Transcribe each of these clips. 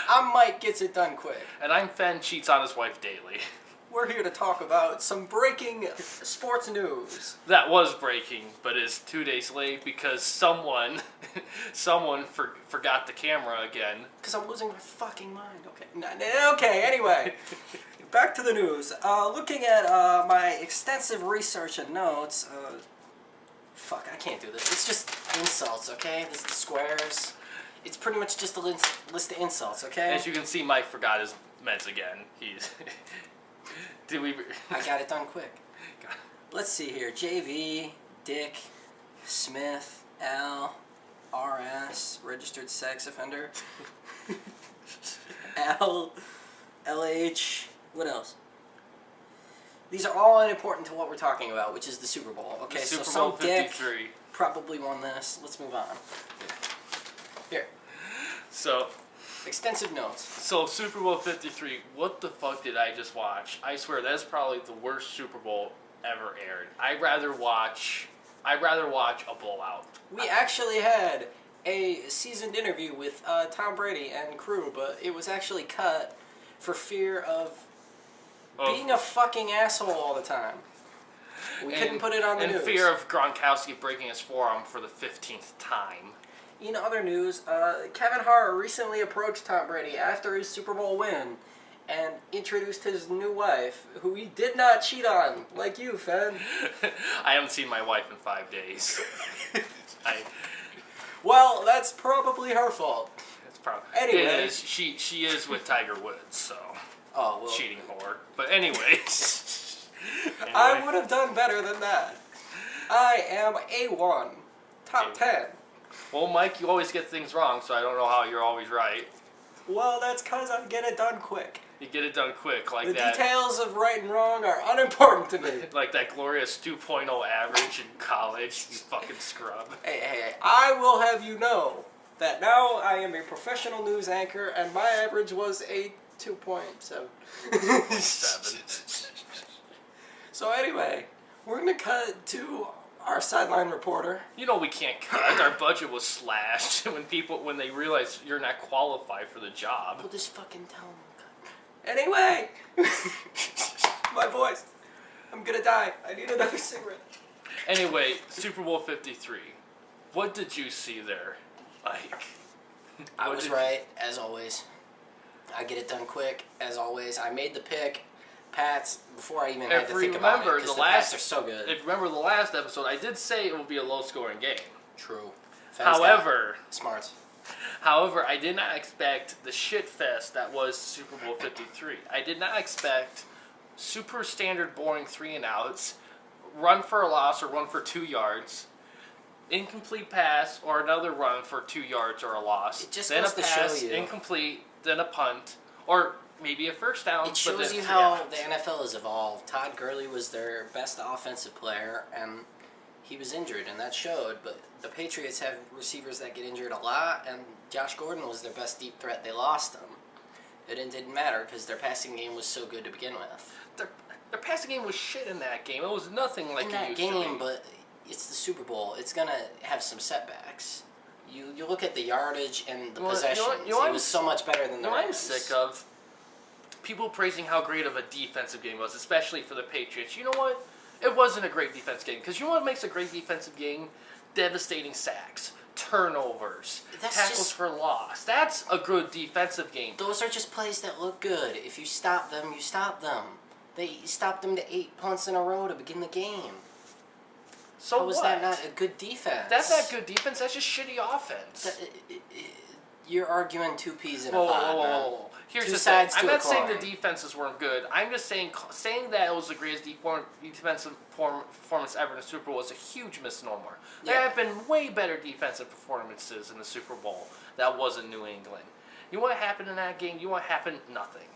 I'm Mike Gets It Done Quick. And I'm Fen Cheats on his wife daily. We're here to talk about some breaking sports news. That was breaking, but is 2 days late because someone forgot the camera again. Because I'm losing my fucking mind. Okay, anyway. Back to the news. Looking at my extensive research and notes, fuck, I can't do this. It's just insults, okay? This is the squares. It's pretty much just a list of insults, okay? As you can see, Mike forgot his meds again. He's... I got it done quick. Let's see here. JV, Dick, Smith, L, RS, registered sex offender. L, LH, what else? These are all unimportant to what we're talking about, which is the Super Bowl. Okay, Super so Bowl Dick 53. probably won this. Let's move on. Here. So... extensive notes. So, Super Bowl 53, what the fuck did I just watch? I swear, that's probably the worst Super Bowl ever aired. I'd rather watch a blowout. We actually had a seasoned interview with Tom Brady and crew, but it was actually cut for fear of being a fucking asshole all the time. We couldn't put it on the news. And fear of Gronkowski breaking his forearm for the 15th time. In other news, Kevin Hart recently approached Tom Brady after his Super Bowl win and introduced his new wife, who he did not cheat on, like you, Fen. I haven't seen my wife in 5 days. Well, that's probably her fault. It's probably anyway. It is. She is with Tiger Woods, so cheating whore. But anyways, I would have done better than that. I am A1, top 10. Well, Mike, you always get things wrong, so I don't know how you're always right. Well, that's because I get it done quick. You get it done quick, like the that. The details of right and wrong are unimportant to me. Like that glorious 2.0 average in college, you fucking scrub. Hey, I will have you know that now I am a professional news anchor, and my average was a 2.7. 7. So anyway, we're going to cut to our sideline reporter. You know we can't cut. Our budget was slashed when they realize you're not qualified for the job. We'll just fucking tell them. Anyway, my voice. I'm gonna die. I need another cigarette. Anyway, Super Bowl 53. What did you see there, Mike? I was right, as always. I get it done quick, as always. I made the pick. Pats, before I even had to think about it, because the Pats are so good. If you remember the last episode, I did say it would be a low-scoring game. True. However, I did not expect the shit fest that was Super Bowl 53. I did not expect super standard, boring 3-and-outs, run for a loss or run for 2 yards, incomplete pass or another run for 2 yards or a loss. It just then goes a pass, to show you. Incomplete, then a punt, or maybe a first down. It shows you how the NFL has evolved. Todd Gurley was their best offensive player, and he was injured, and that showed. But the Patriots have receivers that get injured a lot, and Josh Gordon was their best deep threat. They lost him. It didn't matter because their passing game was so good to begin with. Their passing game was shit in that game. It was nothing like it used to be. But it's the Super Bowl. It's going to have some setbacks. You look at the yardage and the possessions. It was so much better than the Rams. I'm sick of people praising how great of a defensive game was, especially for the Patriots. You know what? It wasn't a great defensive game. Because you know what makes a great defensive game? Devastating sacks, turnovers, tackles for loss. That's a good defensive game. Those are just plays that look good. If you stop them, you stop them. They stopped them to 8 punts in a row to begin the game. So how was that not a good defense? That's not good defense. That's just shitty offense. You're arguing two peas in a pod. Whoa. Here's the thing. I'm not saying the defenses weren't good. I'm just saying that it was the greatest defensive performance ever in the Super Bowl was a huge misnomer. There have been way better defensive performances in the Super Bowl that wasn't New England. You know what happened in that game? You know what happened? Nothing.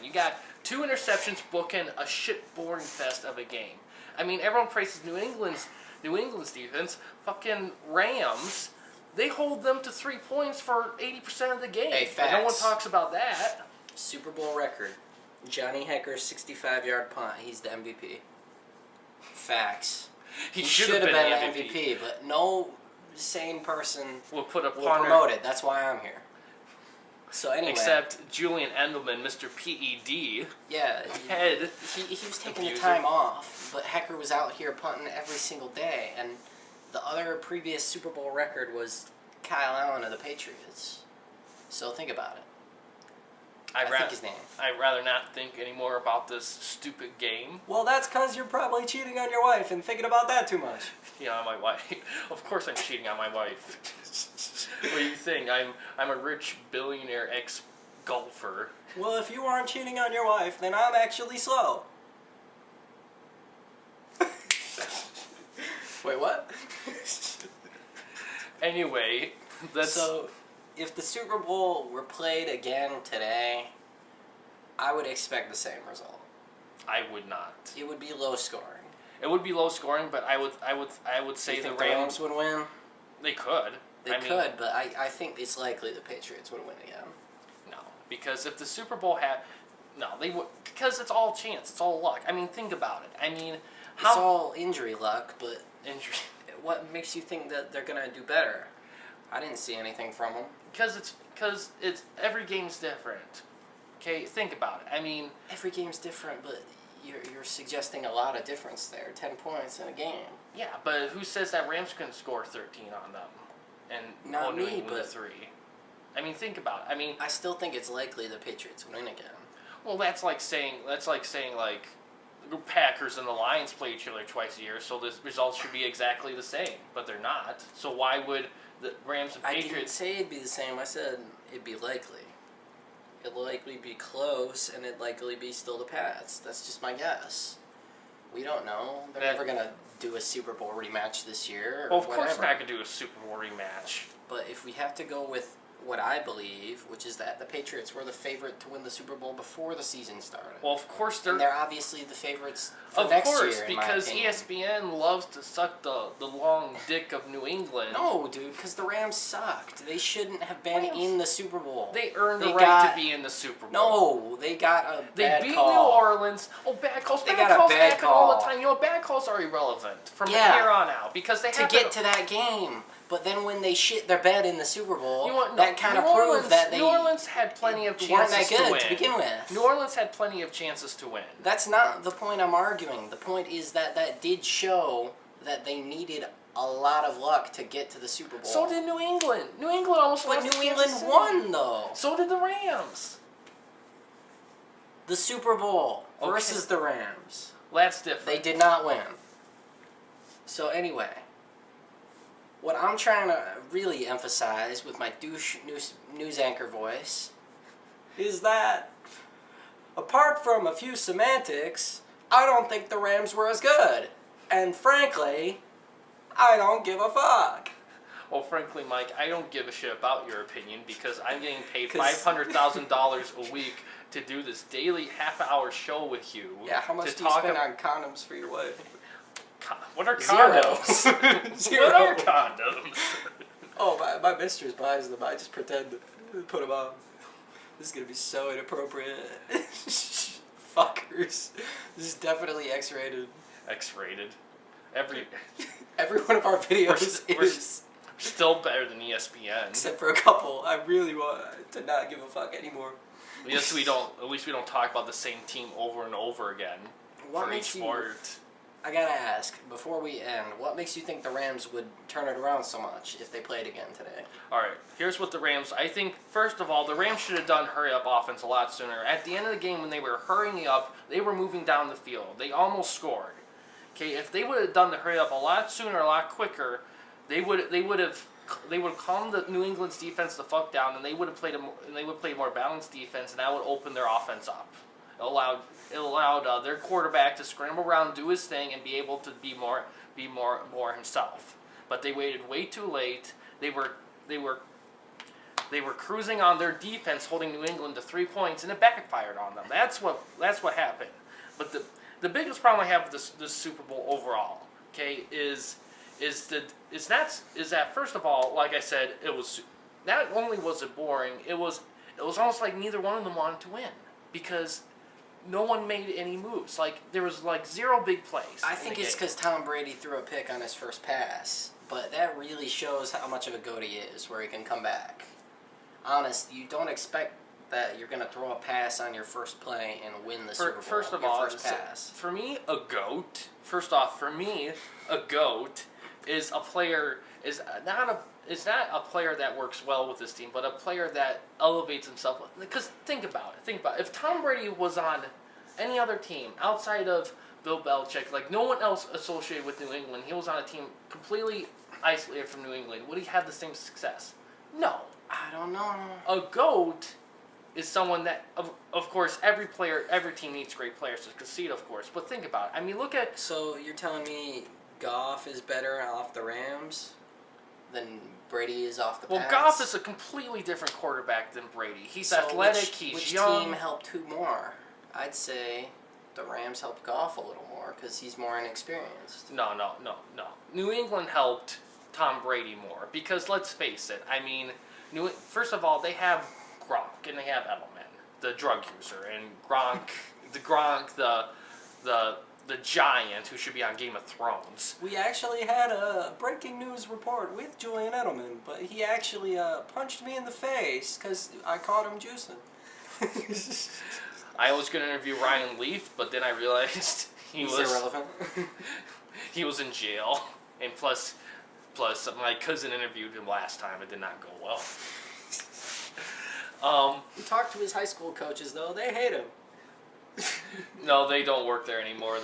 You got 2 interceptions booking a shit boring fest of a game. I mean, everyone praises New England's defense. Fucking Rams. They hold them to 3 points for 80% of the game. Hey, facts. No one talks about that. Super Bowl record. Johnny Hecker's 65-yard punt. He's the MVP. Facts. He should have been the MVP. But no sane person will promote it. That's why I'm here. So anyway, except Julian Edelman, Mr. PED. Yeah, he was taking the time off, but Hecker was out here punting every single day, and the other previous Super Bowl record was Kyle Allen of the Patriots. So think about it. I think his name. I'd rather not think anymore about this stupid game. Well, that's because you're probably cheating on your wife and thinking about that too much. Yeah, on my wife. Of course I'm cheating on my wife. What do you think? I'm a rich billionaire ex-golfer. Well, if you aren't cheating on your wife, then I'm actually slow. Wait, what? Anyway, that's... So, if the Super Bowl were played again today, I would expect the same result. I would not. It would be low scoring. It would be low scoring, but I would say the Rams would win. They could. They could, but I think it's likely the Patriots would win again. No, because if the Super Bowl had, they would, because it's all chance, it's all luck. I mean, think about it. I mean, it's all injury luck, but what makes you think that they're gonna do better? I didn't see anything from them. Because it's every game's different. Okay, think about it. I mean, every game's different, but you're suggesting a lot of difference there. 10 points in a game. Yeah, but who says that Rams can score 13 on them and not me, but 3? I mean, think about it. I mean, I still think it's likely the Patriots win again. Well, that's like saying like the Packers and the Lions play each other twice a year, so the results should be exactly the same, but they're not. So why would the Rams and Patriots... I didn't say it'd be the same. I said it'd be likely. It'd likely be close, and it'd likely be still the Pats. That's just my guess. We don't know. They're never going to do a Super Bowl rematch this year. Well, of course they're not going to do a Super Bowl rematch. But if we have to go with what I believe, which is that the Patriots were the favorite to win the Super Bowl before the season started. Well, of course they're... And they're obviously the favorites for next year, Of course, because ESPN loves to suck the long dick of New England. No, dude, because the Rams sucked. They shouldn't have been in the Super Bowl. They earned the right to be in the Super Bowl. No, they got a bad call. They beat New Orleans. Oh, bad calls. They got a bad call all the time. You know, bad calls are irrelevant from here on out because they have to get to that game. But then when they shit their bed in the Super Bowl, that kind of proved that New Orleans had plenty of chances to win. To begin with. New Orleans had plenty of chances to win. That's not the point I'm arguing. The point is that did show that they needed a lot of luck to get to the Super Bowl. So did New England. New England almost lost. But New England won, though. So did the Rams. The Super Bowl versus the Rams. That's different. They did not win. So anyway... What I'm trying to really emphasize with my douche news anchor voice is that, apart from a few semantics, I don't think the Rams were as good. And frankly, I don't give a fuck. Well, frankly, Mike, I don't give a shit about your opinion because I'm getting paid $500,000 a week to do this daily half-hour show with you. Yeah, how much do you spend on condoms for your wife? What are condoms? What are condoms? Oh, my mistress buys them. I just pretend to put them on. This is going to be so inappropriate. Fuckers. This is definitely X-rated. X-rated? Every one of our videos is... Still better than ESPN. Except for a couple. I really want to not give a fuck anymore. Yes, we don't. At least we don't talk about the same team over and over again. For each sport. I gotta ask, before we end, what makes you think the Rams would turn it around so much if they played again today? Alright, here's what the Rams... I think, first of all, the Rams should have done hurry-up offense a lot sooner. At the end of the game, when they were hurrying up, they were moving down the field. They almost scored. Okay, if they would have done the hurry-up a lot sooner, a lot quicker, they would have calmed the New England's defense the fuck down, and they would have played a more balanced defense, and that would open their offense up. It allowed their quarterback to scramble around, do his thing, and be able to be more himself. But they waited way too late. They were cruising on their defense, holding New England to 3 points, and it backfired on them. That's what happened. But the biggest problem I have with this Super Bowl overall, okay, is that first of all, like I said, it was not only was it boring, it was almost like neither one of them wanted to win because no one made any moves. Like, there was, like, 0 big plays. I think it's because Tom Brady threw a pick on his first pass. But that really shows how much of a goat he is, where he can come back. honest, you don't expect that you're going to throw a pass on your first play and win the Super Bowl. First of your all, first pass. For me, a GOAT. First off, for me, a GOAT is a player is not a player that works well with this team, but a player that elevates himself. Because think about it. If Tom Brady was on any other team outside of Bill Belichick, like no one else associated with New England, he was on a team completely isolated from New England, would he have the same success? No. I don't know. A GOAT is someone that, of course, every team needs great players to succeed, of course. But think about it. I mean, look at... So you're telling me Goff is better off the Rams than Brady is off the Pats? Well, Goff is a completely different quarterback than Brady. He's athletic, he's young. Which team helped who more? I'd say the Rams helped Goff a little more because he's more inexperienced. No. New England helped Tom Brady more because, let's face it, I mean, first of all, they have Gronk and they have Edelman, the drug user, and Gronk, the giant who should be on Game of Thrones. We actually had a breaking news report with Julian Edelman, but he actually punched me in the face because I caught him juicing. I was going to interview Ryan Leaf, but then I realized he's irrelevant. He was in jail, and plus my cousin interviewed him last time. It did not go well. He talked to his high school coaches though; they hate him. No, they don't work there anymore.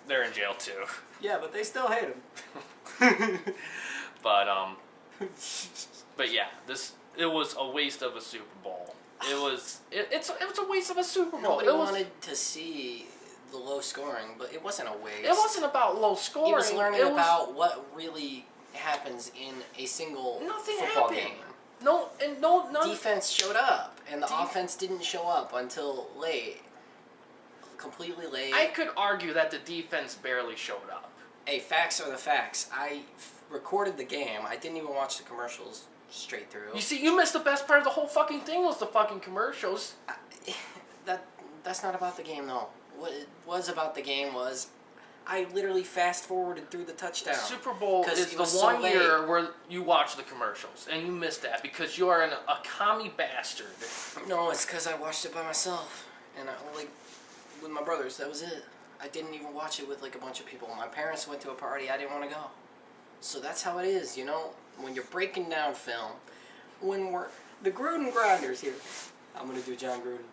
They're in jail too. Yeah, but they still hate him. But yeah, it was a waste of a Super Bowl. It was a waste of a Super Bowl. Nobody wanted to see the low scoring, but it wasn't a waste. It wasn't about low scoring. He was learning about what really happens in a single football game. No. Defense showed up, and the offense didn't show up until late. Completely late. I could argue that the defense barely showed up. Hey, facts are the facts. I recorded the game. I didn't even watch the commercials straight through. You see, you missed the best part of the whole fucking thing was the fucking commercials. That's not about the game, though. What it was about the game was I literally fast-forwarded through the touchdown. The Super Bowl is the one year where you watch the commercials, and you missed that because you are a commie bastard. No, it's because I watched it by myself, and with my brothers, that was it. I didn't even watch it with a bunch of people. My parents went to a party, I didn't want to go. So that's how it is, when you're breaking down film, when we're the Gruden grinders here. I'm going to do John Gruden.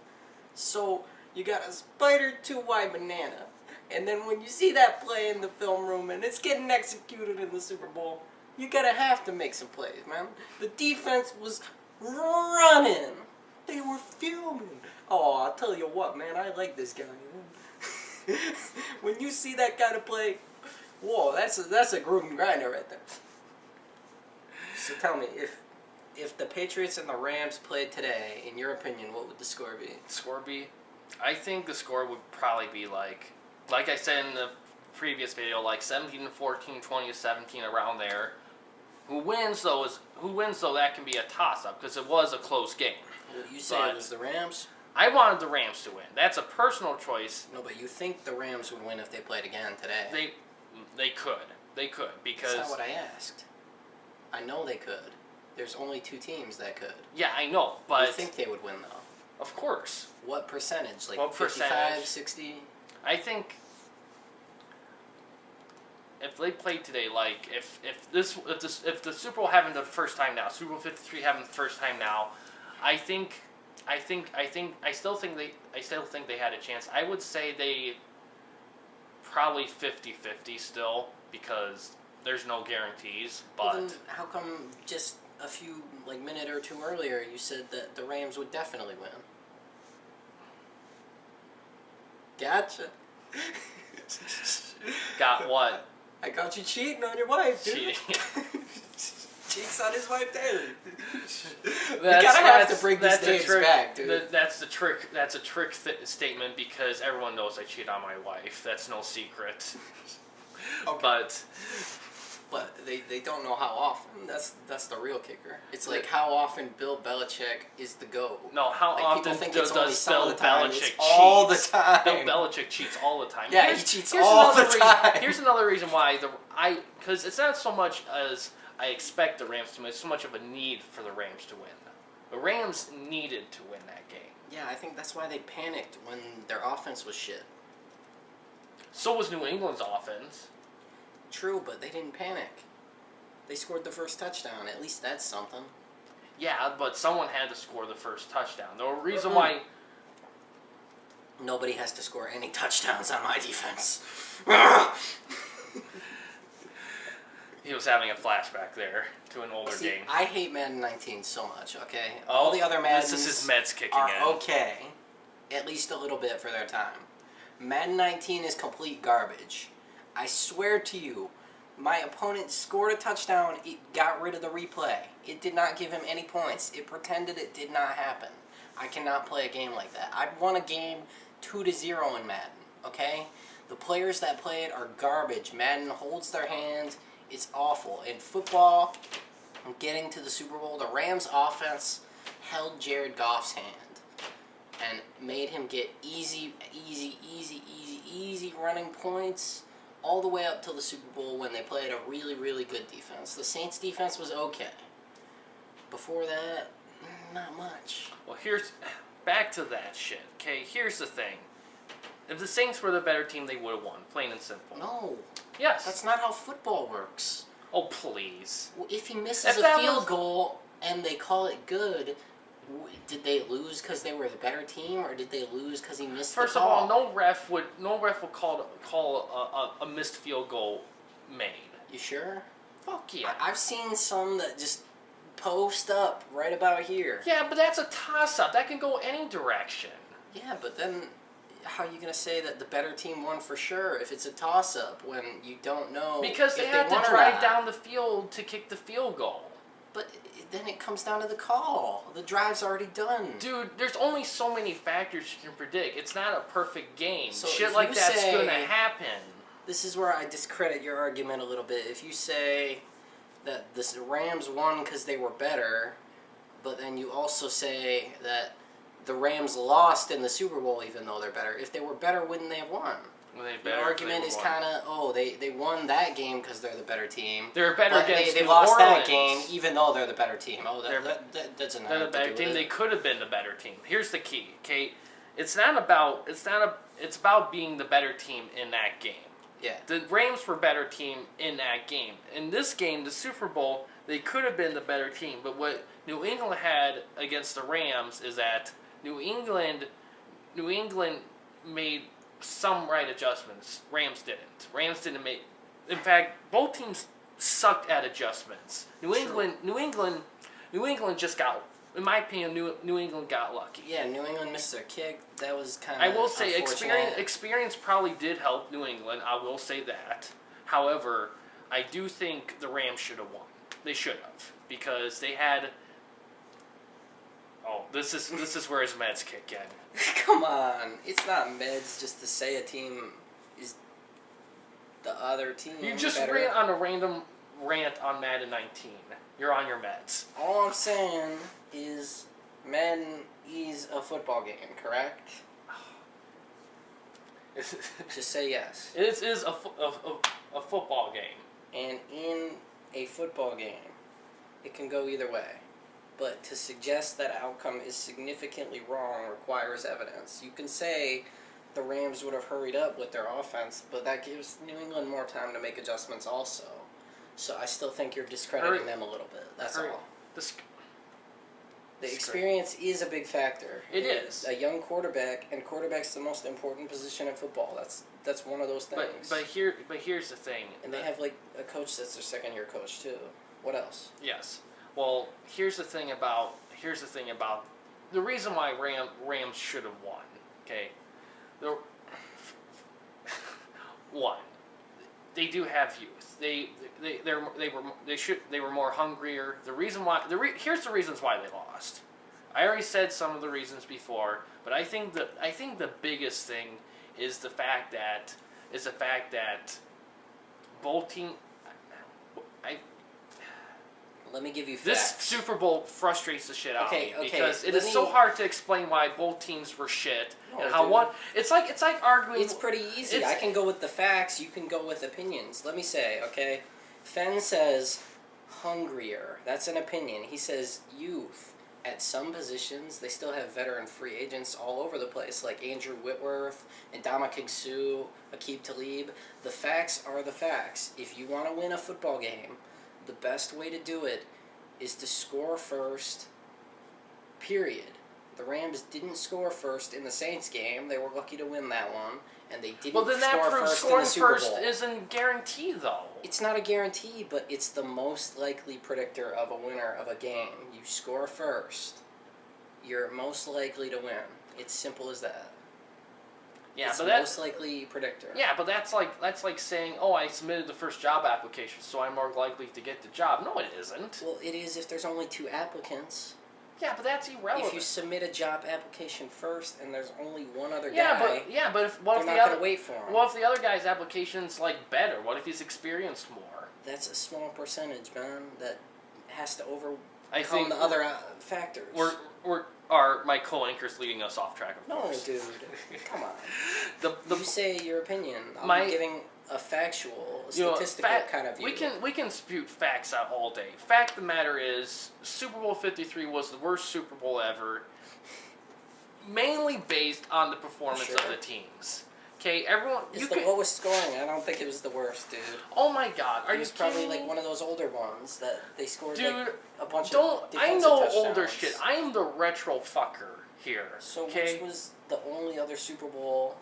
So you got a spider 2-wide banana, and then when you see that play in the film room and it's getting executed in the Super Bowl, you're going to have to make some plays, man. The defense was running. They were filming. Oh, I'll tell you what, man, I like this guy. When you see that kind of play, whoa, that's a Gruden grinder right there. So tell me, if the Patriots and the Rams played today, in your opinion, what would the score be? I think the score would probably be like I said in the previous video, 17-14, 20-17, around there. Who wins though, that can be a toss-up because it was a close game. Well, you said it was the Rams? I wanted the Rams to win. That's a personal choice. No, but you think the Rams would win if they played again today? They could because... That's not what I asked. I know they could. There's only 2 teams that could. Yeah, I know, but... You think they would win, though? Of course. What percentage? What 55, percentage? 60? I think... If they played today, if the Super Bowl happened the first time now, Super Bowl 53 happened the first time now, I still think they had a chance. I would say they probably 50-50 still because there's no guarantees. But well, then how come just a few minute or two earlier you said that the Rams would definitely win? Gotcha. Got what? I got you cheating on your wife, dude. Cheating. Cheats on his wife daily. You gotta have to bring these names back, dude. That's the trick. That's a trick statement because everyone knows I cheat on my wife. That's no secret. Okay. But they don't know how often. That's the real kicker. It's how often Bill Belichick is the GOAT. No, how often does Bill Belichick cheat? All the time. Bill Belichick cheats all the time. Yeah, he cheats all the time. Here's another reason why because it's not so much as I expect the Rams to win. It's so much of a need for the Rams to win. The Rams needed to win that game. Yeah, I think that's why they panicked when their offense was shit. So was New England's offense. True, but they didn't panic. They scored the first touchdown. At least that's something. Yeah, but someone had to score the first touchdown. The reason why... Nobody has to score any touchdowns on my defense. He was having a flashback there to an older game. I hate Madden 19 so much, okay? All the other Maddens this is his meds kicking in. Okay. At least a little bit for their time. Madden 19 is complete garbage. I swear to you, my opponent scored a touchdown, it got rid of the replay. It did not give him any points. It pretended it did not happen. I cannot play a game like that. I've won a game 2-0 in Madden, okay? The players that play it are garbage. Madden holds their hand. It's awful. In football, getting to the Super Bowl, the Rams offense held Jared Goff's hand and made him get easy running points all the way up till the Super Bowl when they played a really, really good defense. The Saints defense was okay. Before that, not much. Well, back to that shit. Okay, here's the thing. If the Saints were the better team, they would have won. Plain and simple. No. Yes. That's not how football works. Oh, please. Well, if he misses a field goal and they call it good, did they lose because they were the better team, or did they lose because he missed the call? First of all, no ref would call a missed field goal made. You sure? Fuck yeah. I've seen some that just post up right about here. Yeah, but that's a toss-up. That can go any direction. Yeah, but then how are you going to say that the better team won for sure if it's a toss-up when you don't know? Because they have to drive down the field to kick the field goal. But then it comes down to the call. The drive's already done. Dude, there's only so many factors you can predict. It's not a perfect game. So shit like that's going to happen. This is where I discredit your argument a little bit. If you say that the Rams won because they were better, but then you also say that the Rams lost in the Super Bowl even though they're better. If they were better, wouldn't they have won? The argument is kind of, they won that game because they're the better team. They're better against they lost that game even though they're the better team. Oh, that doesn't they're the better team. They could have been the better team. Here's the key, okay? It's about being the better team in that game. Yeah. The Rams were better team in that game. In this game, the Super Bowl, they could have been the better team. But what New England had against the Rams is that New England made some right adjustments. Rams didn't make. In fact, both teams sucked at adjustments. New England just got. In my opinion, New England got lucky. Yeah, New England missed their kick. That was kind of. I will say experience probably did help New England. I will say that. However, I do think the Rams should have won. They should have because they had. Oh, this is where his meds kick in. Come on, it's not meds just to say a team is the other team. You just ran on a random rant on Madden 19. You're on your meds. All I'm saying is Madden is a football game, correct? Just say yes. It is a football game. And in a football game, it can go either way. But to suggest that outcome is significantly wrong requires evidence. You can say the Rams would have hurried up with their offense, but that gives New England more time to make adjustments also. So I still think you're discrediting them a little bit. That's all. The experience is a big factor. It is. A young quarterback, and quarterback's the most important position in football. That's one of those things. But here's the thing. And they have like a coach that's their second-year coach too. What else? Yes. Well, here's the thing about the reason why Rams should have won. Okay, one, they do have youth. They were more hungrier. Here's the reasons why they lost. I already said some of the reasons before, but I think the biggest thing is the fact that both teams. Let me give you facts. This Super Bowl frustrates the shit out of me because it is so hard to explain why both teams were shit and how one. It's like arguing. It's pretty easy. I can go with the facts. You can go with opinions. Let me say, okay. Fenn says hungrier. That's an opinion. He says youth. at some positions, they still have veteran free agents all over the place, like Andrew Whitworth, Ndamukong Suh, Aqib Talib. The facts are the facts. If you want to win a football game, the best way to do it is to score first, period. The Rams didn't score first in the Saints game. They were lucky to win that one. And they didn't score first in the Super Bowl. Scoring first isn't guaranteed, though. It's not a guarantee, but it's the most likely predictor of a winner of a game. You score first, you're most likely to win. It's simple as that. Yeah, it's but most likely predictor. Yeah, but that's like saying, oh, I submitted the first job application, so I'm more likely to get the job. No, it isn't. Well, it is if there's only 2 applicants. Yeah, but that's irrelevant. If you submit a job application first and there's only one other guy, but if they're not going to wait for him. What if the other guy's application's better? What if he's experienced more? That's a small percentage, man. That has to overcome the other factors. Are my co-anchors leading us off track? No, dude. Come on. You say your opinion. I'm giving a factual, statistical kind of view. We can dispute facts out all day. Fact of the matter is, Super Bowl 53 was the worst Super Bowl ever, mainly based on the performance of the teams. Okay, everyone. It's the lowest scoring. I don't think it was the worst, dude. Oh my God, are you kidding me? It was probably like one of those older ones that they scored a bunch of defensive I know touchdowns. Older shit. I am the retro fucker here. So which was the only other Super Bowl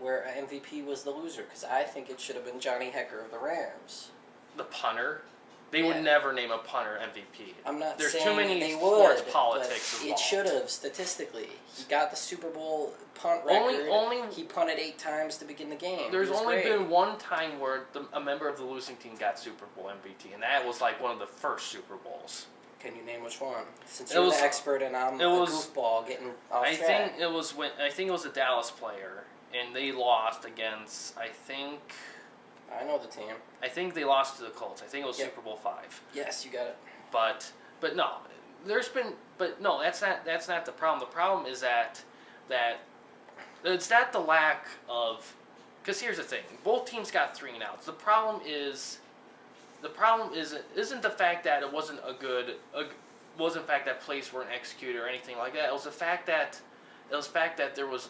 where MVP was the loser? Because I think it should have been Johnny Hekker of the Rams. The punter? They would never name a punter MVP. I'm not There's saying too many they sports would, politics but involved. it should have, statistically. He got the Super Bowl punt record. He punted 8 times to begin the game. There's only been one time where a member of the losing team got Super Bowl MVP, and that was one of the first Super Bowls. Can you name which one? Since you're the expert and I'm a goofball getting off track. I think it was a Dallas player, and they lost against, I know the team. I think they lost to the Colts. I think it was Super Bowl 5. Yes, you got it. But no, that's not the problem. The problem is that it's not the lack of, because here's the thing, both teams got 3 and outs. The problem isn't the fact that it wasn't wasn't the fact that plays weren't executed or anything like that. It was the fact that there was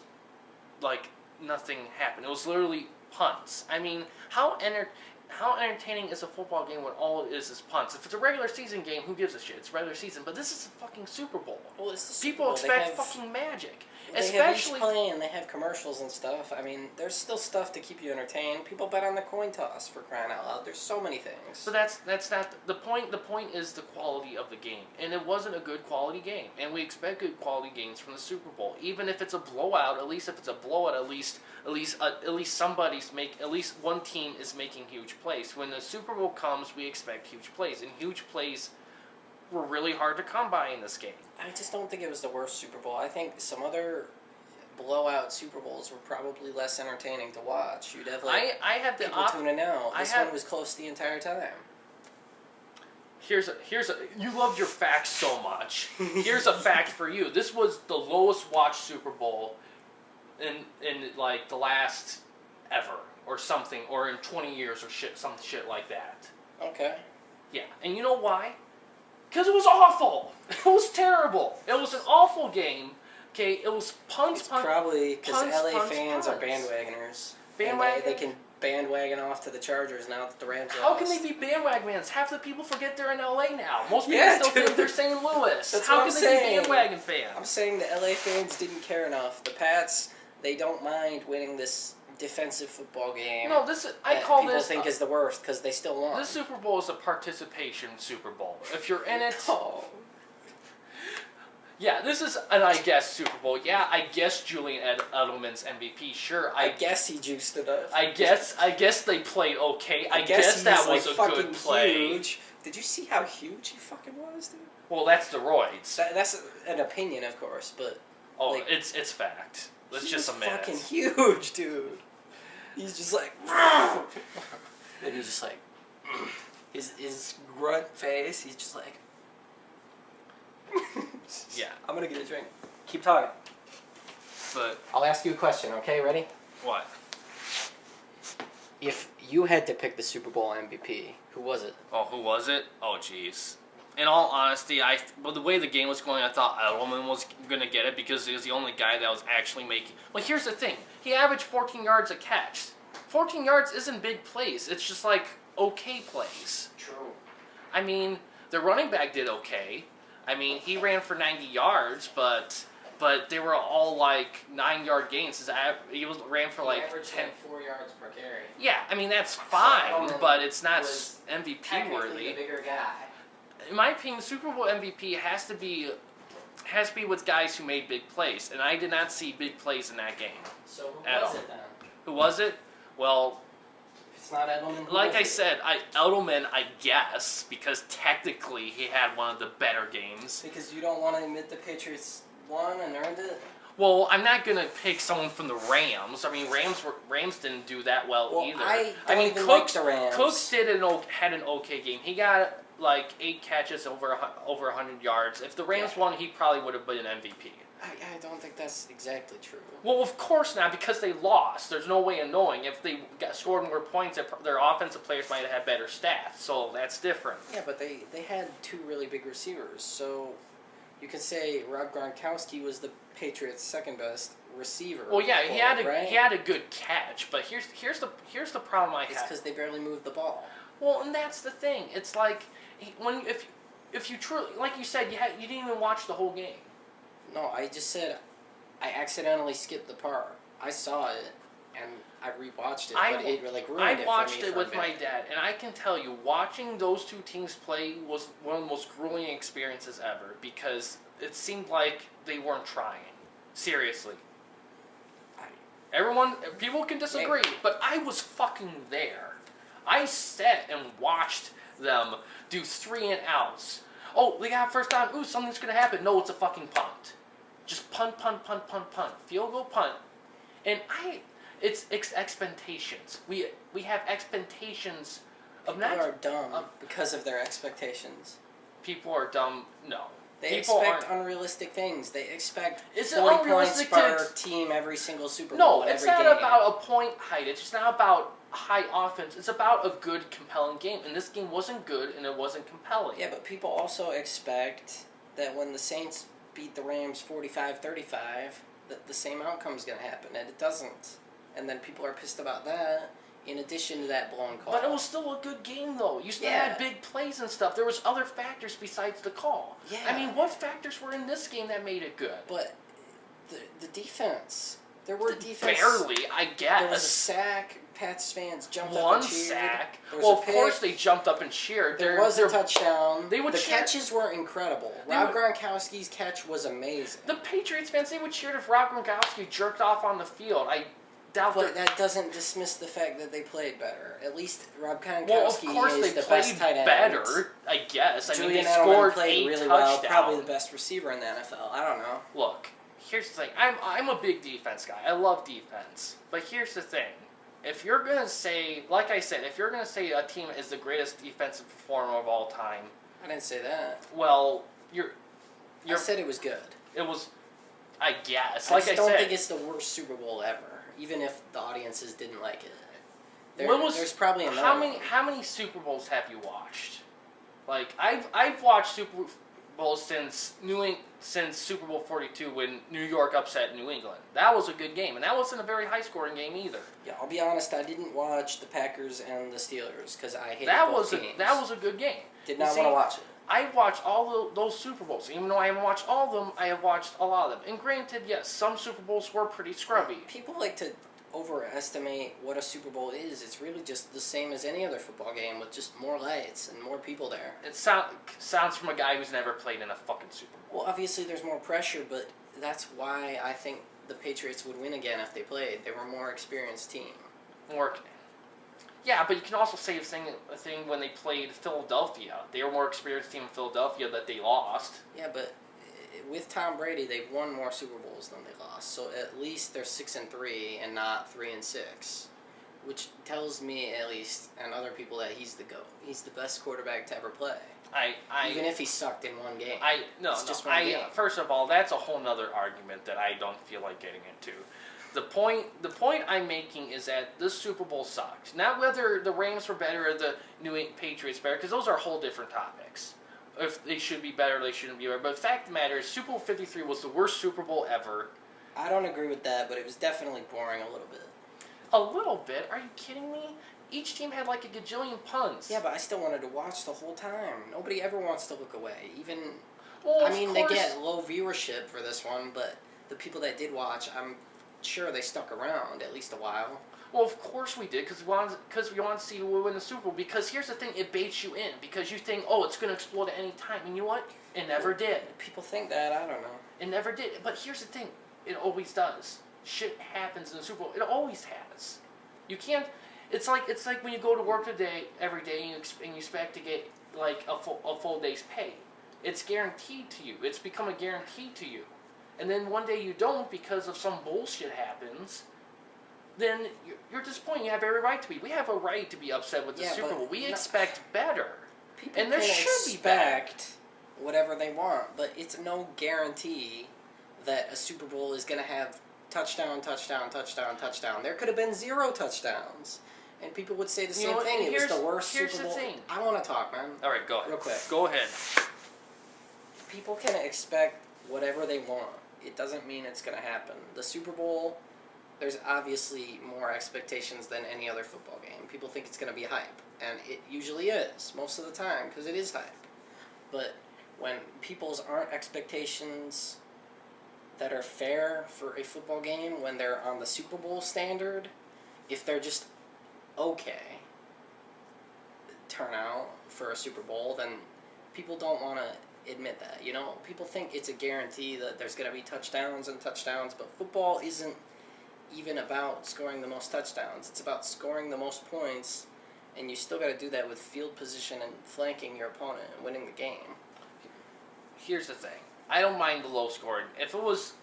nothing happened. It was literally punts. I mean, how entertaining is a football game when all it is punts? If it's a regular season game, who gives a shit? It's regular season, but this is a fucking Super Bowl. Well, it's the People expect fucking magic. They have each play and they have commercials and stuff. I mean, there's still stuff to keep you entertained. People bet on the coin toss, for crying out loud. There's so many things. But that's not the point. The point is the quality of the game, and it wasn't a good quality game. And we expect good quality games from the Super Bowl, even if it's a blowout. At least if it's a blowout, at least one team is making huge plays. When the Super Bowl comes, we expect huge plays, and huge plays were really hard to come by in this game. I just don't think it was the worst Super Bowl. I think some other blowout Super Bowls were probably less entertaining to watch. You'd have people tuning out. This one was close the entire time. Here's a you love your facts so much. Here's a fact for you. This was the lowest watched Super Bowl in the last ever or something, or in 20 years or some shit like that. Okay. Yeah, and you know why? Because it was awful. It was terrible. It was an awful game. Okay, it was punts. Probably because LA fans are bandwagoners. They can bandwagon off to the Chargers now that the Rams lost. How can they be bandwagoners? Half the people forget they're in LA now. Most people still think they're St. Louis. That's How what can I'm they saying. be bandwagon fans? I'm saying the LA fans didn't care enough. The Pats, they don't mind winning this defensive football game. No, people think is the worst because they still won. This Super Bowl is a participation Super Bowl. If you're in it, yeah, this is an I guess Super Bowl. Yeah, I guess Julian Edelman's MVP. Sure, I guess he juiced it up. I guess they played okay. I guess that was a good play. Huge. Did you see how huge he fucking was, dude? Well, that's steroids. That's an opinion, of course, but it's fact. Let's just admit it. Fucking huge, dude. He's just like, and he's just like, his grunt face. He's just like, yeah. I'm gonna get a drink. Keep talking. But I'll ask you a question. Okay, ready? What? If you had to pick the Super Bowl MVP, who was it? Oh, who was it? Oh, jeez. in all honesty, the way the game was going, I thought Edelman was going to get it because he was the only guy that was actually making... Well, here's the thing. He averaged 14 yards a catch. 14 yards isn't big plays. It's just like okay plays. True. I mean, the running back did okay. I mean, he ran for 90 yards, but they were all like 9-yard gains. He ran for like 10... 4 yards per carry. Yeah, I mean, that's fine, but it's not MVP worthy. The bigger guy. In my opinion, the Super Bowl MVP has to be with guys who made big plays, and I did not see big plays in that game. So who was it then? Who was it? Well, if it's not Edelman. Like I said, Edelman, I guess, because technically he had one of the better games. Because you don't want to admit the Patriots won and earned it. Well, I'm not gonna pick someone from the Rams. I mean, Rams didn't do that well either. I mean, Cooks, like the Rams. Cooks had an okay game. He got like 8 catches over 100 yards. If the Rams won, he probably would have been an MVP. I don't think that's exactly true. Well, of course not, because they lost. There's no way of knowing. If they scored more points, their offensive players might have had better stats, so that's different. Yeah, but they had 2 really big receivers, so you could say Rob Gronkowski was the Patriots' second best receiver. Well, yeah, he had a good catch, but here's the problem I have. It's because they barely moved the ball. Well, and that's the thing. It's like if you truly, like you said, you didn't even watch the whole game. No, I just said I accidentally skipped the part. I saw it, and I rewatched it, but it like ruined it for me. I watched it with my dad, and I can tell you, watching those 2 teams play was one of the most grueling experiences ever, because it seemed like they weren't trying. Seriously. People can disagree, but I was fucking there. I sat and watched them do 3-and-outs. Oh, they got first down. Ooh, something's going to happen. No, it's a fucking punt. Just punt. Field goal, punt. And it's expectations. We have expectations of People are dumb because of their expectations. People are dumb. No. They expect unrealistic things. They expect 40 points per team every single Super Bowl. No, it's not about a point height. It's just not about high offense. It's about a good, compelling game. And this game wasn't good, and it wasn't compelling. Yeah, but people also expect that when the Saints beat the Rams 45-35, that the same outcome's going to happen, and it doesn't. And then people are pissed about that, in addition to that blown call. But it was still a good game, though. You still had big plays and stuff. There was other factors besides the call. Yeah. I mean, what factors were in this game that made it good? But the defense. There were defense. Barely, I guess. There was a sack. Pats fans jumped up One and cheered. sack. Well, of course they jumped up and cheered. There was a touchdown. The catches were incredible. Rob Gronkowski's catch was amazing. The Patriots fans, they would cheer if Rob Gronkowski jerked off on the field. I doubt But that doesn't dismiss the fact that they played better. At least Rob Gronkowski well, of course is they the played best tight end. Better, I guess. I mean, Julian they Edelman scored played 8 really touchdowns. well. Probably the best receiver in the NFL. I don't know. Look, here's the thing. I'm a big defense guy. I love defense. But here's the thing. If you're going to say, like I said, if you're going to say a team is the greatest defensive performer of all time. I didn't say that. Well, I said it was good. It was, I guess. I don't think it's the worst Super Bowl ever, even if the audiences didn't like it. There's probably another. How many Super Bowls have you watched? Like, I've watched Super Bowls since Super Bowl 42 when New York upset New England. That was a good game, and that wasn't a very high-scoring game either. Yeah, I'll be honest. I didn't watch the Packers and the Steelers because I hated both teams. That was a good game. Did not want to watch it. I watched all those Super Bowls. Even though I haven't watched all of them, I have watched a lot of them. And granted, yes, some Super Bowls were pretty scrubby. People like to overestimate what a Super Bowl is. It's really just the same as any other football game with just more lights and more people there. It sounds from a guy who's never played in a fucking Super Bowl. Well, obviously there's more pressure, but that's why I think the Patriots would win again if they played. They were a more experienced team. Yeah, but you can also say the thing when they played Philadelphia. They were a more experienced team in Philadelphia that they lost. Yeah, but with Tom Brady, they've won more Super Bowls than they lost. So at least they're 6-3 and not 3-6, which tells me at least and other people that he's the GOAT. He's the best quarterback to ever play. Even if he sucked in one game. First of all, that's a whole nother argument that I don't feel like getting into. The point I'm making is that this Super Bowl sucked. Not whether the Rams were better or the New England Patriots better, because those are whole different topics. if they should be better, they shouldn't be better. But the fact of the matter is, Super Bowl 53 was the worst Super Bowl ever. I don't agree with that, but it was definitely boring a little bit. A little bit? Are you kidding me? Each team had like a gajillion punts. Yeah, but I still wanted to watch the whole time. Nobody ever wants to look away. Even, well, they get low viewership for this one, but the people that did watch, I'm sure they stuck around at least a while. Well, of course we did, because we want to see who will win the Super Bowl. Because here's the thing, it baits you in. Because you think, oh, it's going to explode at any time. And you know what? It never did. People think that, I don't know. It never did. But here's the thing, it always does. Shit happens in the Super Bowl. It always has. You can't... It's like when you go to work every day, and you expect to get like a full day's pay. It's guaranteed to you. It's become a guarantee to you. And then one day you don't because of some bullshit happens. Then you're disappointed. You have every right to be. We have a right to be upset with the Super Bowl. We expect better. And there should be expect whatever they want, but it's no guarantee that a Super Bowl is going to have touchdown, touchdown, touchdown, touchdown. There could have been 0 touchdowns. And people would say the same thing. It was the worst Super Bowl. Here's the thing. I want to talk, man. All right, go ahead. Real quick. Go ahead. People can expect whatever they want. It doesn't mean it's going to happen. The Super Bowl, there's obviously more expectations than any other football game. People think it's going to be hype. And it usually is, most of the time, because it is hype. But when people's aren't expectations that are fair for a football game, when they're on the Super Bowl standard, if they're just okay turnout for a Super Bowl, then people don't want to admit that. You know, people think it's a guarantee that there's going to be touchdowns and touchdowns, but football isn't even about scoring the most touchdowns. It's about scoring the most points, and you still got to do that with field position and flanking your opponent and winning the game. Here's the thing. I don't mind the low scoring. If it was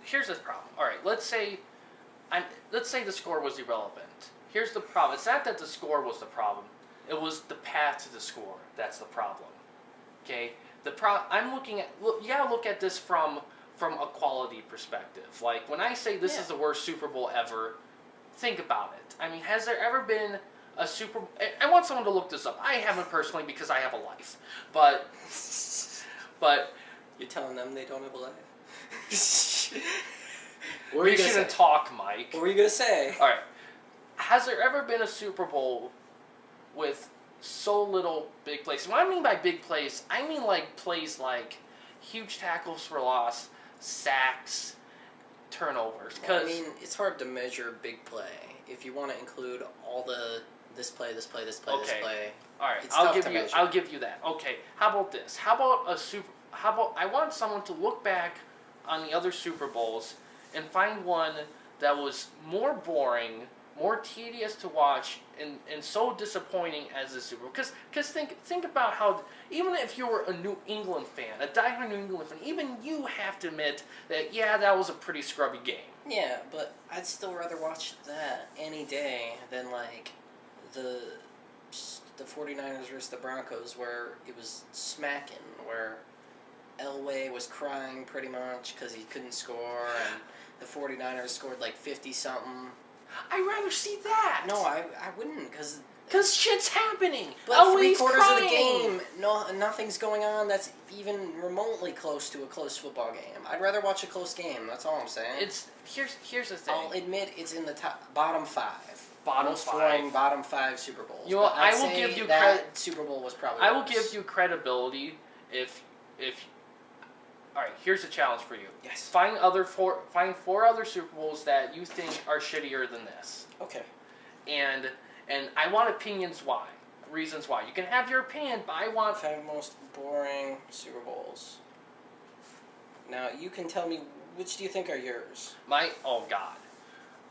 here's the problem. All right, let's say the score was irrelevant. Here's the problem. It's not that the score was the problem. It was the path to the score. That's the problem. Okay? I'm looking at... You gotta look at this from a quality perspective. Like, when I say this is the worst Super Bowl ever, think about it. I mean, has there ever been a Super... I want someone to look this up. I haven't personally because I have a life. But... You're telling them they don't have a life? We shouldn't talk, Mike. What were you going to say? All right. Has there ever been a Super Bowl with so little big plays? What I mean by big plays, I mean like plays like huge tackles for loss, sacks, turnovers. Well, I mean, it's hard to measure big play if you want to include all the this play, this play, this play, this play. All right, it's tough to measure. I'll give you that. Okay, how about this? How about I want someone to look back on the other Super Bowls and find one that was more boring, more tedious to watch, and so disappointing as the Super Bowl. Because think about how, even if you were a New England fan, a diehard New England fan, even you have to admit that, that was a pretty scrubby game. Yeah, but I'd still rather watch that any day than, like, the 49ers versus the Broncos, where it was smacking, where Elway was crying pretty much because he couldn't score, and the 49ers scored like 50-something. I'd rather see that. No, I wouldn't, because shit's happening. But Elway's 3/4 crying. of the game, nothing's going on that's even remotely close to a close football game. I'd rather watch a close game. That's all I'm saying. Here's the thing. I'll admit it's in the bottom 5. Most scoring bottom 5 Super Bowls. You know, I will give you credit. Super Bowl was probably. I will give you credibility if. All right, here's a challenge for you. Yes. Find 4 other Super Bowls that you think are shittier than this. Okay. And I want reasons why. You can have your opinion, but I want 5 most boring Super Bowls. Now you can tell me which do you think are yours. Oh God,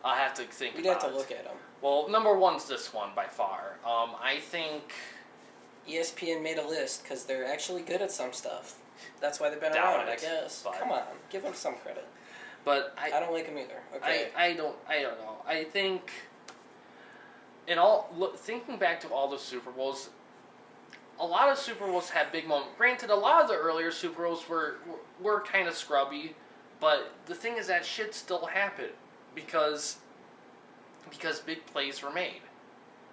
I have to think. We'd have to look at them. Well, number 1's this one by far. I think ESPN made a list because they're actually good at some stuff. That's why they've been Doubt around, it, I guess. but- Come on, give them some credit. But I don't like them either. Okay. I don't know. I think thinking back to all the Super Bowls, a lot of Super Bowls had big moments. Granted, a lot of the earlier Super Bowls were kind of scrubby, but the thing is that shit still happened because big plays were made.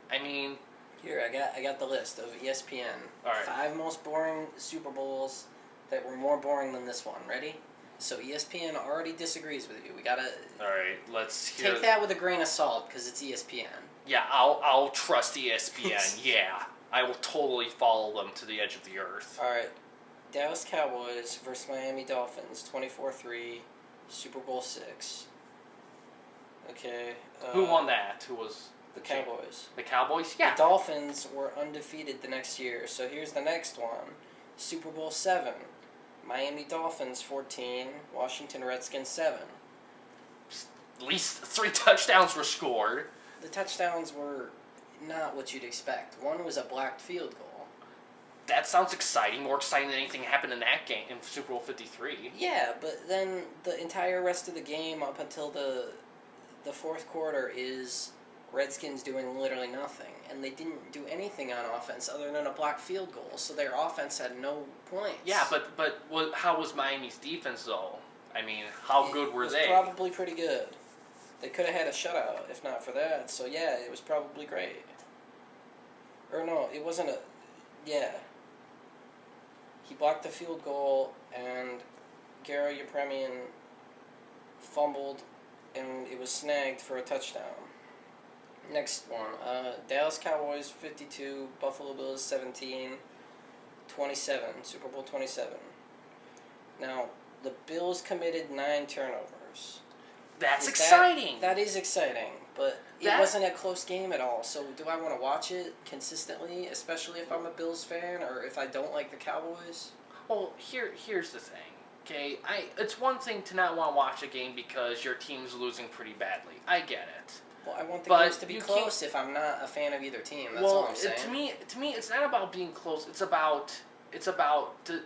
I mean, Here, I got the list of ESPN. All right. 5 most boring Super Bowls that were more boring than this one. Ready? So ESPN already disagrees with you. We gotta. All right, let's hear. Take that with a grain of salt because it's ESPN. Yeah, I'll trust ESPN. Yeah, I will totally follow them to the edge of the earth. All right, Dallas Cowboys versus Miami Dolphins, 24-3, Super Bowl 6. Okay. Who won that? Who was the Cowboys? The Cowboys. Yeah. The Dolphins were undefeated the next year. So here's the next one: Super Bowl 7. Miami Dolphins 14, Washington Redskins 7. At least 3 touchdowns were scored. The touchdowns were not what you'd expect. One was a blocked field goal. That sounds exciting. More exciting than anything happened in that game in Super Bowl 53. Yeah, but then the entire rest of the game up until the fourth quarter is Redskins doing literally nothing. And they didn't do anything on offense other than a blocked field goal, so their offense had no points. Yeah, but how was Miami's defense, though? I mean, how good were they? It was probably pretty good. They could have had a shutout if not for that, so yeah, it was probably great. Or no, it wasn't a... Yeah. He blocked the field goal, and Garo Yepremian fumbled, and it was snagged for a touchdown. Next one, Dallas Cowboys 52, Buffalo Bills 17, 27, Super Bowl 27. Now, the Bills committed 9 turnovers. That's exciting. That is exciting, but it wasn't a close game at all. So do I want to watch it consistently, especially if I'm a Bills fan or if I don't like the Cowboys? Well, here's the thing. Okay, it's one thing to not want to watch a game because your team's losing pretty badly. I get it. Well, I want the games to be close if I'm not a fan of either team. That's all I'm saying. To me, it's not about being close. It's about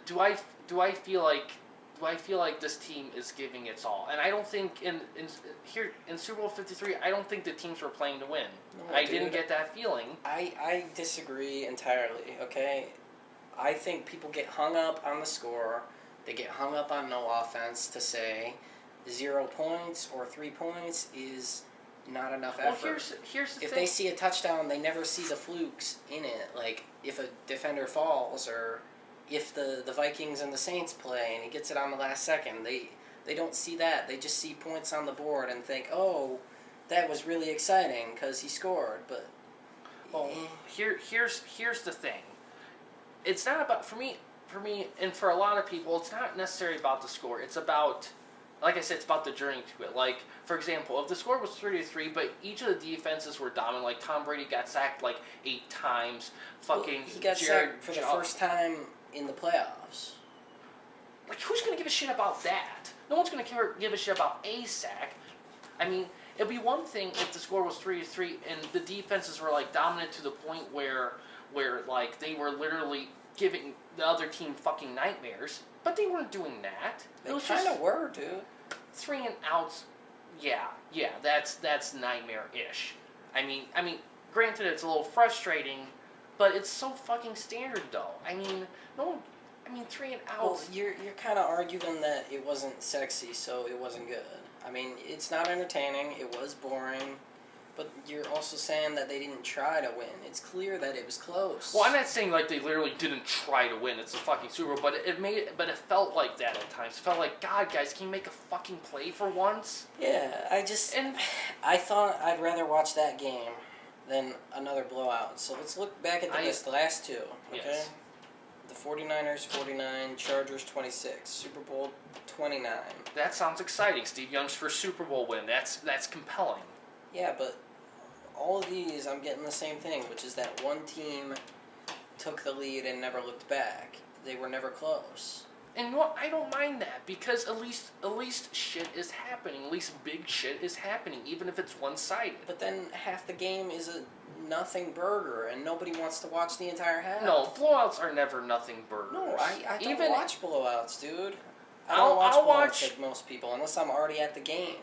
do I feel like this team is giving its all? And I don't think in Super Bowl 53, I don't think the teams were playing to win. No, I didn't get that feeling. I disagree entirely. Okay, I think people get hung up on the score. They get hung up on no offense to say 0 points or 3 points is not enough effort. Well, here's the thing. If they see a touchdown, they never see the flukes in it. Like, if a defender falls or if the Vikings and the Saints play and he gets it on the last second, they don't see that. They just see points on the board and think, oh, that was really exciting because he scored. But here's the thing. It's not about, for me, and for a lot of people, it's not necessarily about the score. It's about, like I said, it's about the journey to it. Like, for example, if the score was 3-3, but each of the defenses were dominant, like Tom Brady got sacked like 8 times, he got sacked for the first time in the playoffs. Like, who's going to give a shit about that? No one's going to give a shit about a sack. I mean, it'd be one thing if the score was 3-3 and the defenses were like dominant to the point where like they were literally giving the other team fucking nightmares, but they weren't doing that. They kind of were, dude. 3 and outs, yeah, that's nightmare-ish. I mean, granted, it's a little frustrating, but it's so fucking standard, though. I mean, 3 and outs. Well, you're kind of arguing that it wasn't sexy, so it wasn't good. I mean, it's not entertaining. It was boring. But you're also saying that they didn't try to win. It's clear that it was close. Well, I'm not saying like they literally didn't try to win. It's a fucking Super Bowl, but it felt like that at times. It felt like, God, guys, can you make a fucking play for once? Yeah, I thought I'd rather watch that game than another blowout. So let's look back at the last 2. Okay. Yes. The 49ers 49, Chargers 26, Super Bowl 29. That sounds exciting. Steve Young's first Super Bowl win. That's compelling. Yeah, but all of these, I'm getting the same thing, which is that one team took the lead and never looked back. They were never close. And you know what? I don't mind that because at least shit is happening. At least big shit is happening, even if it's one-sided. But then half the game is a nothing burger, and nobody wants to watch the entire half. No, blowouts are never nothing burgers. No, I don't watch blowouts, dude. I don't watch blowouts like most people, unless I'm already at the game.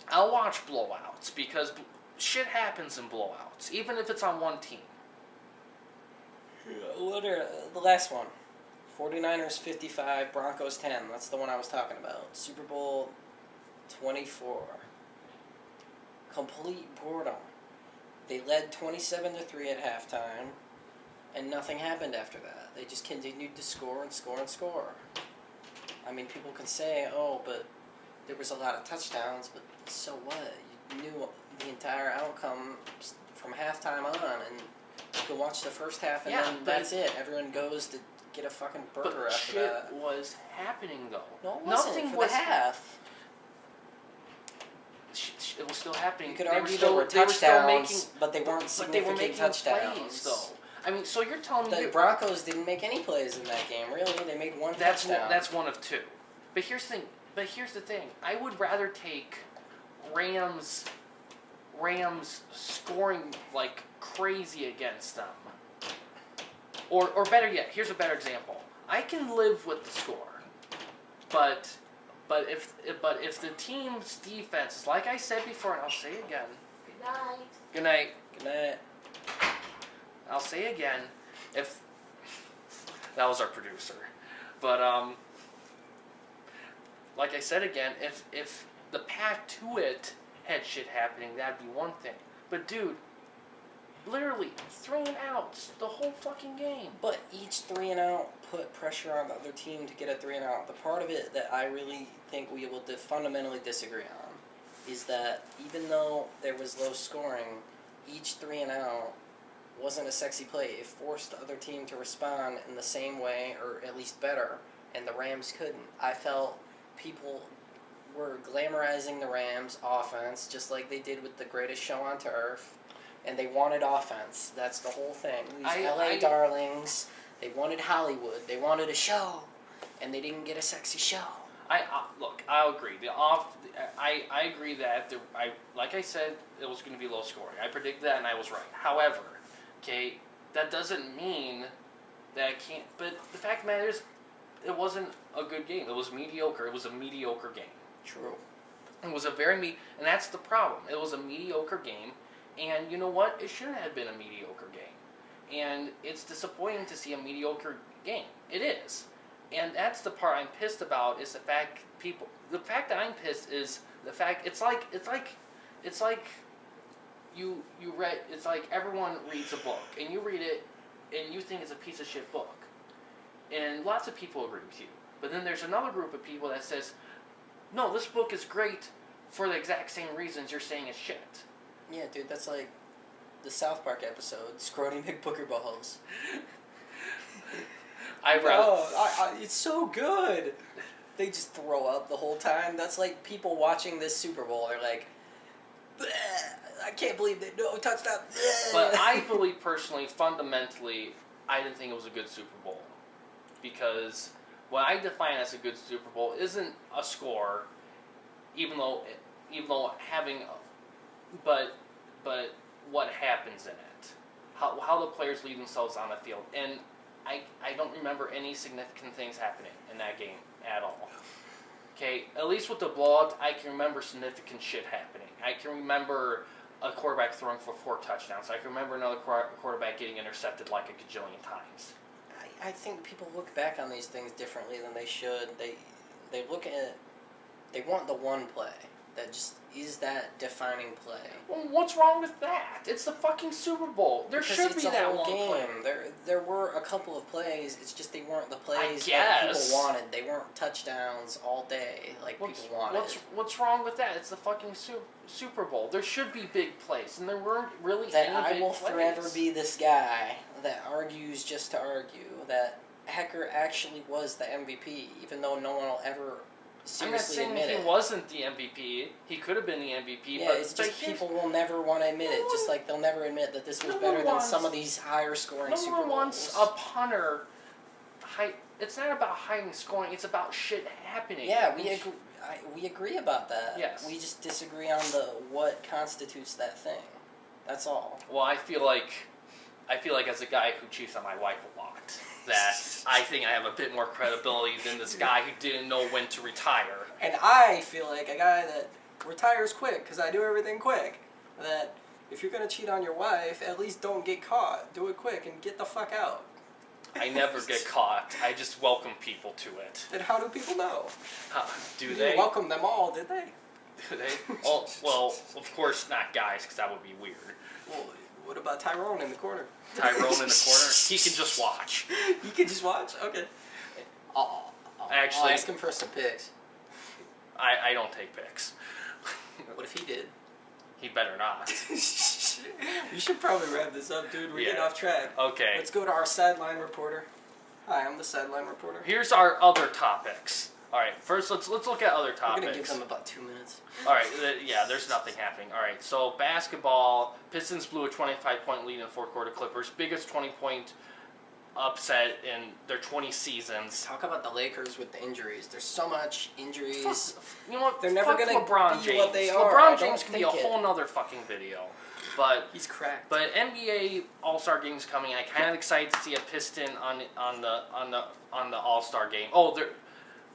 I'll watch blowouts because shit happens in blowouts, even if it's on one team. The last one. 49ers 55, Broncos 10. That's the one I was talking about. Super Bowl 24. Complete boredom. They led 27-3 at halftime. And nothing happened after that. They just continued to score and score and score. I mean, people can say, oh, but there was a lot of touchdowns, but so what? You knew the entire outcome from halftime on, and you can watch the first half, and then that's it. Everyone goes to get a fucking burger after that. Shit was happening, though. No, it wasn't. Nothing for the half. It was still happening. You could argue there were touchdowns, but they weren't significant touchdowns. Plays, though. I mean, so you're telling me... The Broncos didn't make any plays in that game, really. They made one touchdown. That's one of two. But here's the thing. I would rather take Rams scoring like crazy against them. Or better yet, here's a better example. I can live with the score. But if the team's defense is, like I said before, and I'll say again. Good night. Good night. Good night. I'll say again, if that was our producer, but like I said again, if the path to it had shit happening, that'd be one thing. But dude, literally 3 and outs the whole fucking game. But each 3 and out put pressure on the other team to get a 3 and out. The part of it that I really think we will fundamentally disagree on is that even though there was low scoring, each 3 and out wasn't a sexy play. It forced the other team to respond in the same way, or at least better, and the Rams couldn't. I felt people were glamorizing the Rams' offense just like they did with the greatest show on turf, and they wanted offense. That's the whole thing. These LA darlings, they wanted Hollywood. They wanted a show, and they didn't get a sexy show. Look, I'll agree. I agree that like I said, it was going to be low scoring. I predicted that, and I was right. However, okay, that doesn't mean that I can't. But the fact of the matter is, it wasn't a good game. It was mediocre. It was a mediocre game. True. It was a very and that's the problem. It was a mediocre game, and you know what? It shouldn't have been a mediocre game. And it's disappointing to see a mediocre game. It is. And that's the part I'm pissed about, is the fact that I'm pissed is the fact it's like everyone reads a book, and you read it and you think it's a piece of shit book. And lots of people agree with you. But then there's another group of people that says, no, this book is great for the exact same reasons you're saying it's shit. Yeah, dude, that's like the South Park episode, Scrawny McBookerballs. It's so good. They just throw up the whole time. That's like people watching this Super Bowl. They're like, I can't believe they no touchdown. But I believe personally, fundamentally, I didn't think it was a good Super Bowl. Because what I define as a good Super Bowl isn't a score, even though having, but what happens in it, how the players lead themselves on the field, and I don't remember any significant things happening in that game at all. Okay, at least with the blowout, I can remember significant shit happening. I can remember a quarterback throwing for 4 touchdowns. I can remember another quarterback getting intercepted like a gajillion times. I think people look back on these things differently than they should. They look at, they want the one play that just is that defining play. Well, what's wrong with that? It's the fucking Super Bowl. There should be that one play. There were a couple of plays. It's just they weren't the plays that people wanted. They weren't touchdowns all day like people wanted. What's wrong with that? It's the fucking Super Bowl. There should be big plays, and there weren't really any big plays. I will forever be this guy that argues just to argue that Hecker actually was the MVP, even though no one will ever seriously admit it. I'm not saying he wasn't the MVP. He could have been the MVP. Yeah, but it's just people will never want to admit it. Just like they'll never admit that this was better than some of these higher scoring Super Bowls. No one wants a punter. It's not about hiding scoring. It's about shit happening. Yeah, we agree about that. Yes. We just disagree on what constitutes that thing. That's all. Well, I feel like as a guy who cheats on my wife a lot, that I think I have a bit more credibility than this guy who didn't know when to retire. And I feel like a guy that retires quick because I do everything quick. That if you're going to cheat on your wife, at least don't get caught. Do it quick and get the fuck out. I never get caught. I just welcome people to it. Then how do people know? Do they? You welcome them all, did they? Do they? Well, of course not guys, because that would be weird. Well, what about about Tyrone in the corner? Tyrone in the corner? He can just watch. He can just watch? Okay. I'll ask him for some picks. I don't take picks. What if he did? He better not. We should probably wrap this up, dude. We're getting off track. Okay. Let's go to our sideline reporter. Hi, I'm the sideline reporter. Here's our other topics. All right, first let's look at other topics. We're gonna give them about 2 minutes. All right, yeah, there's nothing happening. All right, so basketball, Pistons blew a 25-point lead in the fourth quarter. Clippers, biggest 20-point upset in their 20 seasons. Talk about the Lakers with the injuries. There's so much injuries. You know what? They're never gonna LeBron be James. what they are. LeBron James can be a whole nother fucking video. But he's cracked. But NBA All-Star game's coming. I kind of excited to see a Piston on the All-Star game. Oh, they're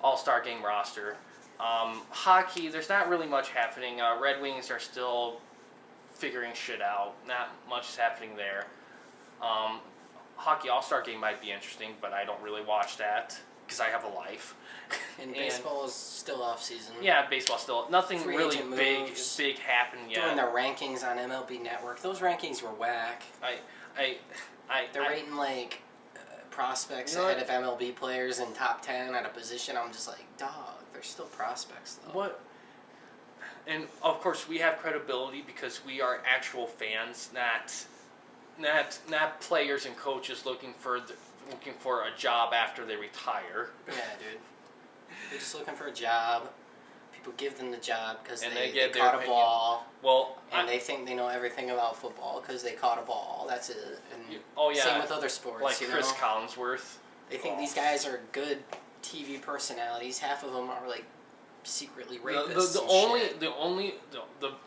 All-Star game roster. Hockey, there's not really much happening. Red Wings are still figuring shit out. Not much is happening there. Hockey All-Star game might be interesting, but I don't really watch that because I have a life. And baseball is still off season. Yeah, baseball still. Nothing Free really agent big moves. happened yet. Doing their rankings on MLB Network. Those rankings were whack. They're rating like prospects ahead of MLB players in top 10 at a position. I'm just like, dog, they're still prospects though. What? And of course, we have credibility because we are actual fans, not players and coaches looking for a job after they retire. Yeah, dude. They're just looking for a job. People give them the job because they caught a ball. Well, they think they know everything about football because they caught a ball. That's it. And yeah. Same with other sports. Like Chris Collinsworth. They think these guys are good TV personalities. Half of them are like secretly rapists.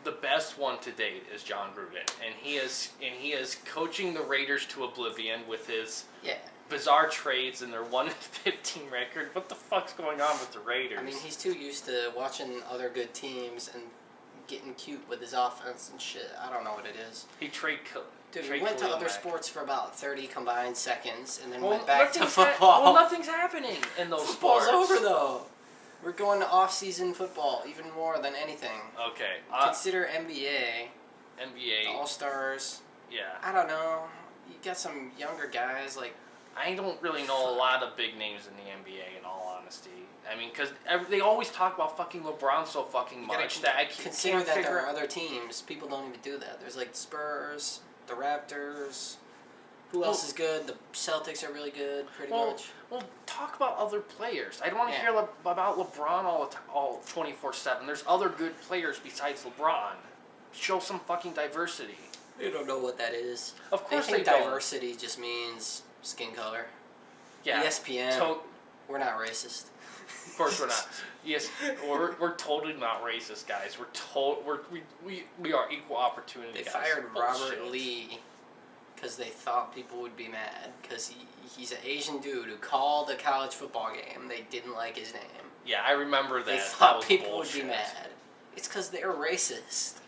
The best one to date is John Gruden, and he is coaching the Raiders to oblivion with his bizarre trades and their 1-15 record. What the fuck's going on with the Raiders? I mean, he's too used to watching other good teams and getting cute with his offense and shit. I don't know what it is. He went to other sports for about 30 combined seconds and then went back to football. Well, nothing's happening in those Football's sports. over though. We're going to off-season football even more than anything. Okay. Consider NBA. NBA. All-Stars. Yeah. I don't know. You got some younger guys like... I don't really know a lot of big names in the NBA, in all honesty. I mean, because they always talk about fucking LeBron so fucking much that I can't consider that there are other teams. People don't even do that. There's like the Spurs, the Raptors. Who else is good? The Celtics are really good, pretty much. Well, talk about other players. I don't want to hear about LeBron all 24/7. There's other good players besides LeBron. Show some fucking diversity. They don't know what that is. Of course they think diversity just means skin color. Yeah. ESPN. We're not racist. Of course we're not. Yes, we're totally not racist, guys. We are equal opportunity. They guys. fired Robert Lee because they thought people would be mad because he's an Asian dude who called a college football game. They didn't like his name. Yeah, I remember that. They thought people bullshit. would be mad. It's because they're racist.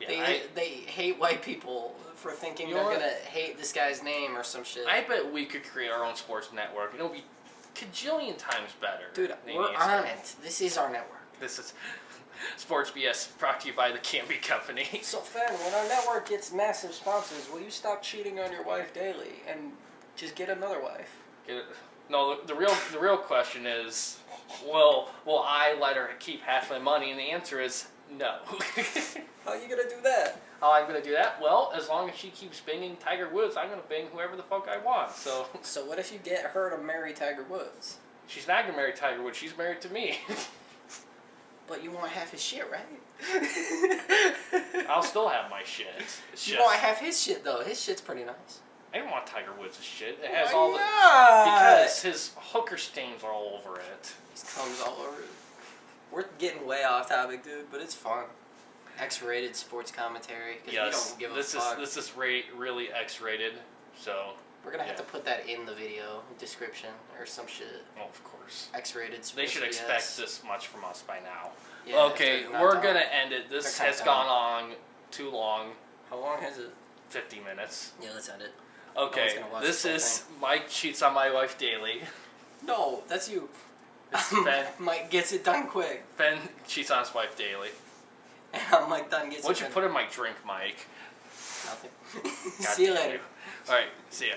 They hate white people for thinking they're going to hate this guy's name or some shit. I bet we could create our own sports network. It'll be cajillion times better. Dude, we're on it. This is our network. This is Sports BS brought to you by the Campy Company. So, Finn, when our network gets massive sponsors, will you stop cheating on your wife daily and just get another wife? No, the real question is, will I let her keep half my money? And the answer is no. How are you going to do that? How I'm going to do that? Well, as long as she keeps banging Tiger Woods, I'm going to bang whoever the fuck I want. So what if you get her to marry Tiger Woods? She's not going to marry Tiger Woods. She's married to me. But you want half his shit, right? I'll still have my shit. You want half his shit, though. His shit's pretty nice. I don't want Tiger Woods' shit. It Why has all not? Because his hooker stains are all over it. His comes all over it. We're getting way off topic, dude, but it's fun. X-rated sports commentary. Yes, we don't give a fuck. This is really X-rated, so... We're going to have to put that in the video description or some shit. Oh, of course. X-rated sports. They should expect this much from us by now. Yeah, okay, we're going to end it. This has gone on too long. How long has it? 50 minutes. Yeah, let's end it. Okay, this is Mike Cheats on My Wife Daily. No, that's you. This is Ben. Mike gets it done quick. Ben cheats on his wife daily. And Mike Dunn gets What'd you put in my drink, Mike? Nothing. God See you damn later. you. All right, see ya.